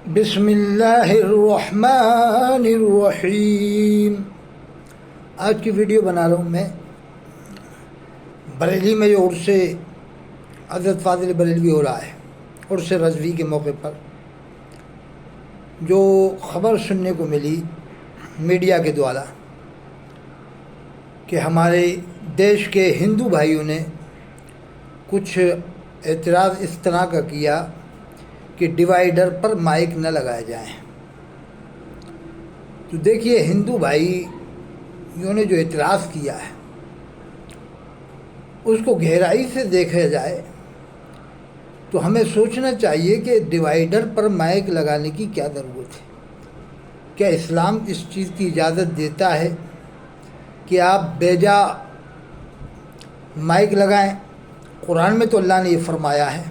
بسم اللہ الرحمن الرحیم۔ آج کی ویڈیو بنا رہا ہوں میں بریلی میں جو عرس حضرت فاضل بریلوی ہو رہا ہے، عرس رضوی کے موقع پر جو خبر سننے کو ملی میڈیا کے دوارا کہ ہمارے دیش کے ہندو بھائیوں نے کچھ اعتراض اس طرح کا کیا کہ ڈیوائیڈر پر مائک نہ لگائے جائیں۔ تو دیکھیے، ہندو بھائیوں نے جو اعتراض کیا ہے اس کو گہرائی سے دیکھا جائے تو ہمیں سوچنا چاہیے کہ ڈیوائیڈر پر مائک لگانے کی کیا ضرورت ہے۔ کیا اسلام اس چیز کی اجازت دیتا ہے کہ آپ بیجا مائک لگائیں؟ قرآن میں تو اللہ نے یہ فرمایا ہے،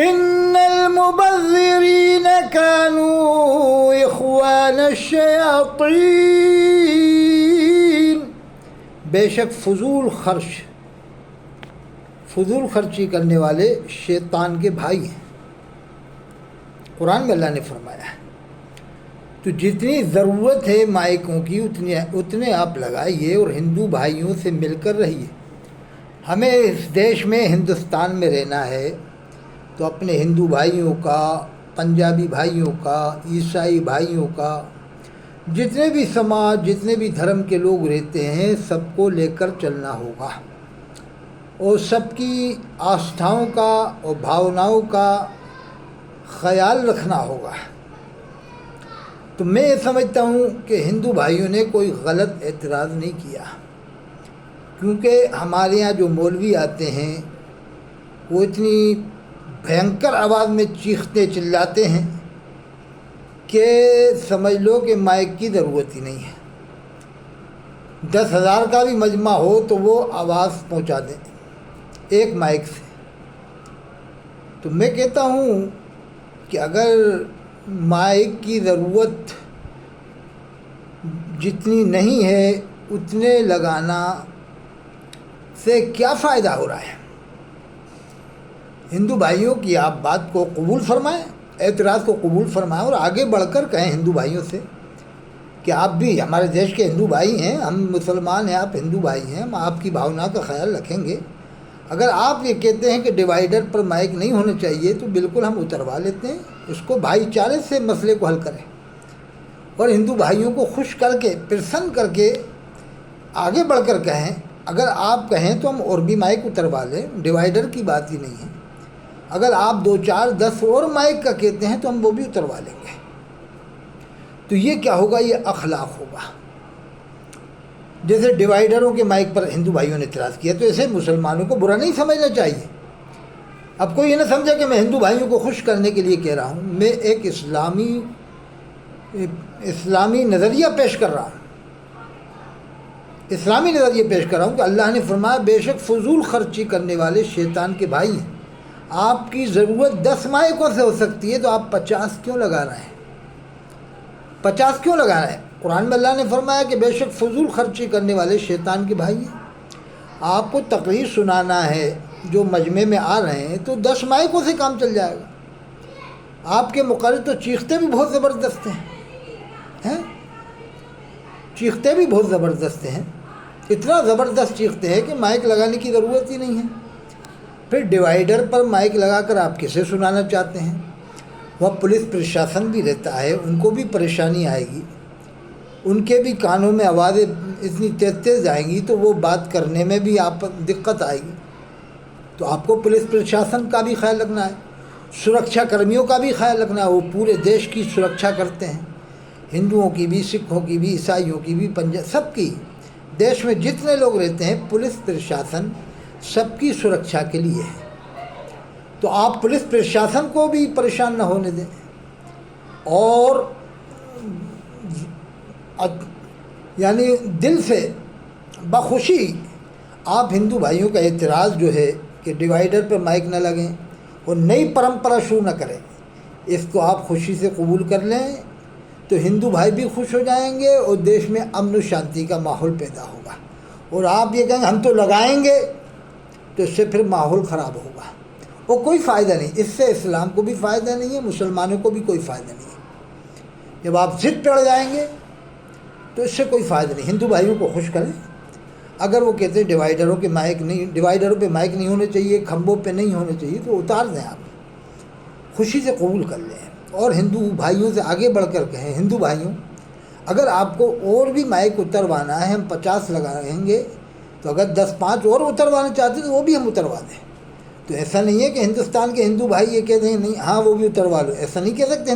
ان المبذرین کانوا اخوان الشیاطین، بے شک فضول خرچی کرنے والے شیطان کے بھائی ہیں۔ قرآن میں اللہ نے فرمایا ہے۔ تو جتنی ضرورت ہے مائکوں کی اتنے آپ لگائیے اور ہندو بھائیوں سے مل کر رہیے۔ ہمیں اس دیش میں ہندوستان میں رہنا ہے تو اپنے ہندو بھائیوں کا، پنجابی بھائیوں کا، عیسائی بھائیوں کا، جتنے بھی سماج، جتنے بھی دھرم کے لوگ رہتے ہیں، سب کو لے کر چلنا ہوگا اور سب کی آستھاؤں کا اور بھاوناؤں کا خیال رکھنا ہوگا۔ تو میں یہ سمجھتا ہوں کہ ہندو بھائیوں نے کوئی غلط اعتراض نہیں کیا، کیونکہ ہمارے یہاں جو مولوی آتے ہیں وہ اتنی بھینکر آواز میں چیختے چلاتے ہیں کہ سمجھ لو کہ مائک کی ضرورت ہی نہیں ہے۔ 10,000 کا بھی مجمع ہو تو وہ آواز پہنچا دیں ایک مائک سے۔ تو میں کہتا ہوں کہ اگر مائک کی ضرورت جتنی نہیں ہے اتنے لگانا سے کیا فائدہ ہو رہا ہے؟ ہندو بھائیوں کی آپ بات کو قبول فرمائیں، اعتراض کو قبول فرمائیں اور آگے بڑھ کر کہیں ہندو بھائیوں سے کہ آپ بھی ہمارے دیش کے ہندو بھائی ہیں، ہم مسلمان ہیں، آپ ہندو بھائی ہیں، ہم آپ کی بھاؤنا کا خیال رکھیں گے۔ اگر آپ یہ کہتے ہیں کہ ڈیوائیڈر پر مائک نہیں ہونا چاہیے تو بالکل ہم اتروا لیتے ہیں، اس کو بھائی چارے سے مسئلے کو حل کریں اور ہندو بھائیوں کو خوش کر کے، پرسن کر کے آگے بڑھ کر کہیں۔ اگر آپ کہیں تو ہم اور بھی مائک اتروا لیں، ڈیوائیڈر کی بات ہی نہیں ہے۔ اگر آپ 2 4 10 اور مائک کا کہتے ہیں تو ہم وہ بھی اتروا لیں گے۔ تو یہ کیا ہوگا؟ یہ اخلاق ہوگا۔ جیسے ڈیوائیڈروں کے مائک پر ہندو بھائیوں نے اعتراض کیا تو ایسے مسلمانوں کو برا نہیں سمجھنا چاہیے۔ اب کوئی یہ نہ سمجھے کہ میں ہندو بھائیوں کو خوش کرنے کے لیے کہہ رہا ہوں، میں ایک اسلامی نظریہ پیش کر رہا ہوں۔ اسلامی نظریہ پیش کر رہا ہوں کہ اللہ نے فرمایا بے شک فضول خرچی کرنے والے شیطان کے بھائی ہیں۔ آپ کی ضرورت 10 مائکوں سے ہو سکتی ہے تو آپ 50 کیوں لگا رہے ہیں؟ 50 کیوں لگا رہے ہیں؟ قرآن میں اللہ نے فرمایا کہ بے شک فضول خرچی کرنے والے شیطان کے بھائی ہیں۔ آپ کو تقریر سنانا ہے جو مجمع میں آ رہے ہیں تو 10 مائکوں سے کام چل جائے گا۔ آپ کے مقرر تو چیختے بھی بہت زبردست ہیں، چیختے بھی بہت زبردست ہیں، اتنا زبردست چیختے ہیں کہ مائک لگانے کی ضرورت ہی نہیں ہے۔ پھر ڈیوائیڈر پر مائک لگا کر آپ کسے سنانا چاہتے ہیں؟ وہ پولیس پرشاسن بھی رہتا ہے، ان کو بھی پریشانی آئے گی، ان کے بھی کانوں میں آوازیں اتنی تیز آئیں گی تو وہ بات کرنے میں بھی آپ دقت آئے گی۔ تو آپ کو پولیس پرشاسن کا بھی خیال رکھنا ہے، سرکشا کرمیوں کا بھی خیال رکھنا ہے۔ وہ پورے دیش کی سرکشا کرتے ہیں، ہندوؤں کی بھی، سکھوں کی بھی، عیسائیوں کی بھی، سب کی۔ دیش میں جتنے لوگ رہتے ہیں پولیس پرشاسن سب کی سرکشا کے لیے ہے۔ تو آپ پولیس پرشاسن کو بھی پریشان نہ ہونے دیں اور یعنی دل سے بخوشی آپ ہندو بھائیوں کا اعتراض جو ہے کہ ڈیوائیڈر پہ مائک نہ لگیں اور نئی پرمپرا شروع نہ کریں، اس کو آپ خوشی سے قبول کر لیں تو ہندو بھائی بھی خوش ہو جائیں گے اور دیش میں امن و شانتی کا ماحول پیدا ہوگا۔ اور آپ یہ کہیں ہم تو لگائیں گے تو اس سے پھر ماحول خراب ہوگا وہ کوئی فائدہ نہیں، اس سے اسلام کو بھی فائدہ نہیں ہے، مسلمانوں کو بھی کوئی فائدہ نہیں ہے۔ جب آپ ضد پڑ جائیں گے تو اس سے کوئی فائدہ نہیں۔ ہندو بھائیوں کو خوش کریں، اگر وہ کہتے ہیں ڈیوائیڈروں پہ مائک نہیں ہونے چاہیے، کھمبوں پہ نہیں ہونے چاہیے، تو اتار دیں، آپ خوشی سے قبول کر لیں، اور ہندو بھائیوں سے آگے بڑھ کر کہیں، ہندو بھائیوں اگر آپ کو اور بھی مائک اتروانا ہے، ہم 50 لگائیں گے، تو اگر 10-5 اور اتروانا چاہتے تو وہ بھی ہم اتروا دیں۔ تو ایسا نہیں ہے کہ ہندوستان کے ہندو بھائی یہ کہتے ہیں نہیں ہاں وہ بھی اتروا لو، ایسا نہیں کہہ سکتے۔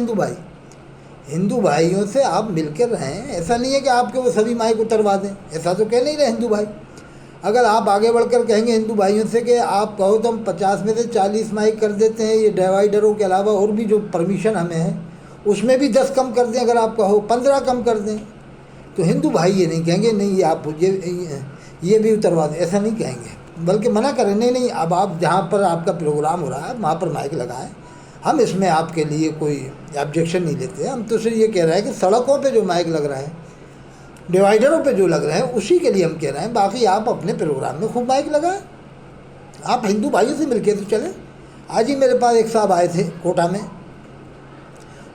ہندو بھائیوں سے آپ مل کر رہیں، ایسا نہیں ہے کہ آپ کے وہ سبھی مائک اتروا دیں، ایسا تو کہہ نہیں رہے ہندو بھائی۔ اگر آپ آگے بڑھ کر کہیں گے ہندو بھائیوں سے کہ آپ کہو تو ہم 50 میں سے 40 مائک کر دیتے ہیں، یہ ڈیوائیڈروں کے علاوہ اور بھی جو پرمیشن ہمیں ہے اس میں بھی 10 کم کر دیں، اگر آپ کہو 15 کم کر دیں، تو ہندو بھائی یہ نہیں کہیں گے نہیں یہ آپ یہ بھی اتروا دیں، ایسا نہیں کہیں گے، بلکہ منع کریں نہیں اب آپ جہاں پر آپ کا پروگرام ہو رہا ہے وہاں پر مائک لگائیں، ہم اس میں آپ کے لیے کوئی آبجیکشن نہیں لیتے۔ ہم تو صرف یہ کہہ رہے ہیں کہ سڑکوں پہ جو مائک لگ رہے ہیں، ڈیوائیڈروں پہ جو لگ رہے ہیں، اسی کے لیے ہم کہہ رہے ہیں، باقی آپ اپنے پروگرام میں خوب مائک لگائیں، آپ ہندو بھائیوں سے مل کے تو چلیں۔ آج ہی میرے پاس ایک صاحب آئے تھے کوٹا میں،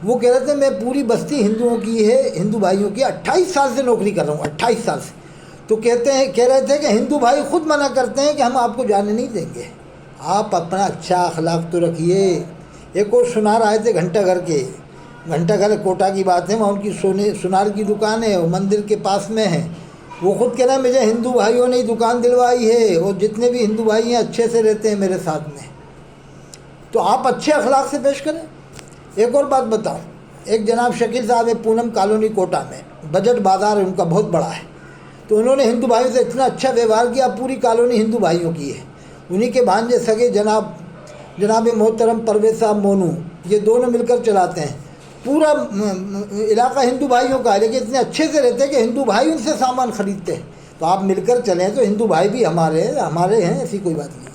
وہ کہہ رہے تھے میں پوری بستی ہندوؤں کی ہے، ہندو بھائیوں کی 28 سال سے نوکری کر رہا ہوں، 28 سال سے، تو کہہ رہے تھے کہ ہندو بھائی خود منع کرتے ہیں کہ ہم آپ کو جانے نہیں دیں گے، آپ اپنا اچھا اخلاق تو رکھیے۔ ایک اور سنار آئے تھے گھنٹہ گھر کوٹا کی بات ہے، وہاں ان کی سنار کی دکان ہے، وہ مندر کے پاس میں ہے، وہ خود کہہ رہے ہیں مجھے ہندو بھائیوں نے دکان دلوائی ہے، اور جتنے بھی ہندو بھائی ہیں اچھے سے رہتے ہیں میرے ساتھ میں، تو آپ اچھے اخلاق سے پیش کریں۔ ایک اور بات بتاؤں، ایک جناب شکیل صاحب ہے پونم کالونی کوٹا میں، بجٹ بازار ہے ان کا بہت بڑا ہے، تو انہوں نے ہندو بھائیوں سے اتنا اچھا ویوہار کیا، پوری کالونی ہندو بھائیوں کی ہے، انہی کے بھانجے سگے جناب محترم پرویز صاحب مونو، یہ دونوں مل کر چلاتے ہیں، پورا علاقہ ہندو بھائیوں کا ہے، لیکن اتنے اچھے سے رہتے ہیں کہ ہندو بھائی ان سے سامان خریدتے ہیں۔ تو آپ مل کر چلیں تو ہندو بھائی بھی ہمارے ہیں، ایسی کوئی بات نہیں۔